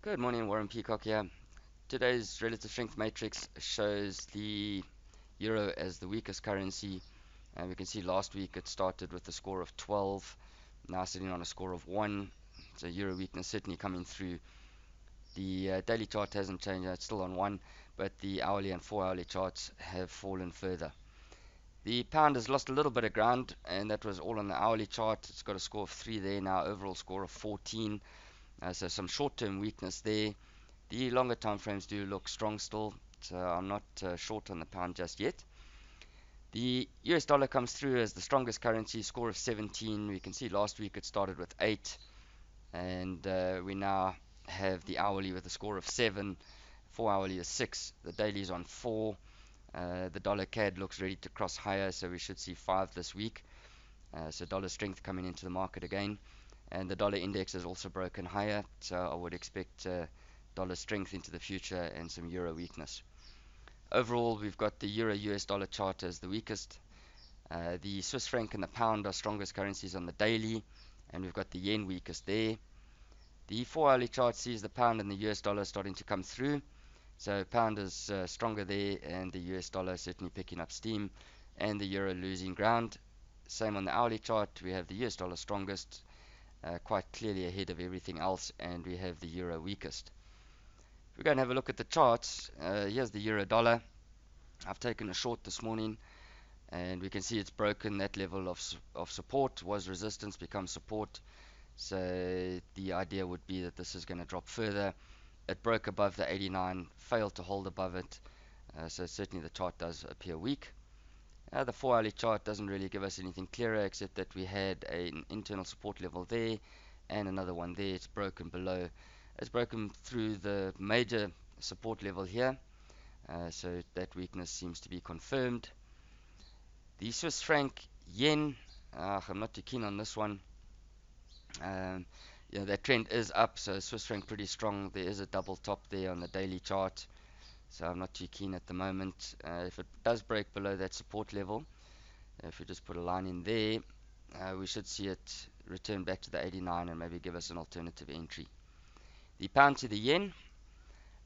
Good morning, Warren Peacock here. Today's relative strength matrix shows the euro as the weakest currency. And we can see last week it started with a score of 12, now sitting on a score of 1. So euro weakness certainly coming through. The daily chart hasn't changed, it's still on 1, but the hourly and 4-hourly charts have fallen further. The pound has lost a little bit of ground, and that was all on the hourly chart. It's got a score of 3 there now, overall score of 14. So some short-term weakness there. The longer time frames do look strong still, so I'm not short on the pound just yet. The US dollar comes through as the strongest currency, score of 17. We can see last week it started with 8, and we now have the hourly with a score of 7, 4-hourly is 6, the daily is on 4. The dollar CAD looks ready to cross higher, so we should see 5 this week. So dollar strength coming into the market again, and the dollar index has also broken higher, so I would expect dollar strength into the future and some euro weakness. Overall, we've got the euro US dollar chart as the weakest. The Swiss franc and the pound are strongest currencies on the daily, and we've got the yen weakest there. The 4-hourly chart sees the pound and the US dollar starting to come through. So pound is stronger there, and the US dollar certainly picking up steam, and the euro losing ground. Same on the hourly chart, we have the US dollar strongest, quite clearly ahead of everything else, and we have the euro weakest. If we go and have a look at the charts, here's the euro dollar. I've taken a short this morning, and we can see it's broken that level of support, was resistance, becomes support. So the idea would be that this is going to drop further. It broke above the 89, failed to hold above it, so certainly the chart does appear weak. The 4-hourly chart doesn't really give us anything clearer, except that we had an internal support level there and another one there. It's broken below. It's broken through the major support level here, so that weakness seems to be confirmed. The Swiss franc yen, I'm not too keen on this one. Um, that trend is up, so Swiss franc pretty strong. There is a double top there on the daily chart, so I'm not too keen at the moment. If it does break below that support level, if we just put a line in there, we should see it return back to the 89 and maybe give us an alternative entry. The pound to the yen,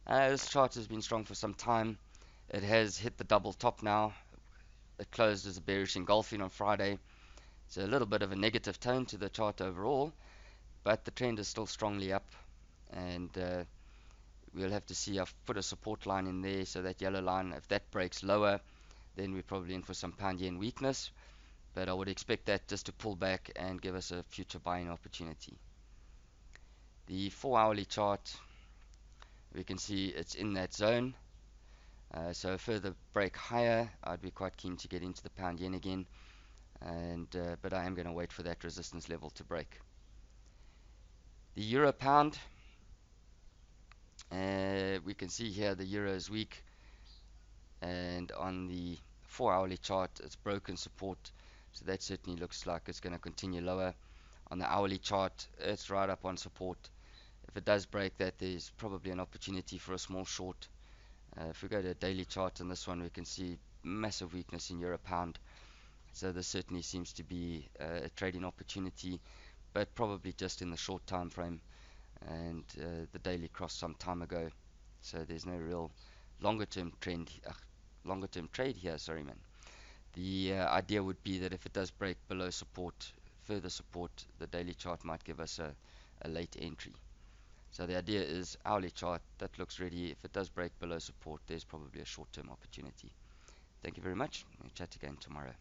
this chart has been strong for some time. It has hit the double top now. It closed as a bearish engulfing on Friday. So a little bit of a negative tone to the chart overall, but the trend is still strongly up, and we'll have to see. I've put a support line in there, so that yellow line, if that breaks lower, then we're probably in for some pound yen weakness, but I would expect that just to pull back and give us a future buying opportunity. The 4-hourly chart, we can see it's in that zone, so a further break higher, I'd be quite keen to get into the pound yen again, and but I am going to wait for that resistance level to break. The euro pound, we can see here the euro is weak, and on the 4-hourly chart it's broken support, so that certainly looks like it's going to continue lower. On the hourly chart, it's right up on support. If it does break that, there's probably an opportunity for a small short. If we go to a daily chart on this one, we can see massive weakness in euro pound, so this certainly seems to be a trading opportunity, but probably just in the short time frame, and the daily crossed some time ago, so there's no real longer term trade here. Sorry, man. The idea would be that if it does break below support, further support, the daily chart might give us a late entry. So the idea is hourly chart that looks ready. If it does break below support, there's probably a short term opportunity. Thank you very much. We'll chat again tomorrow.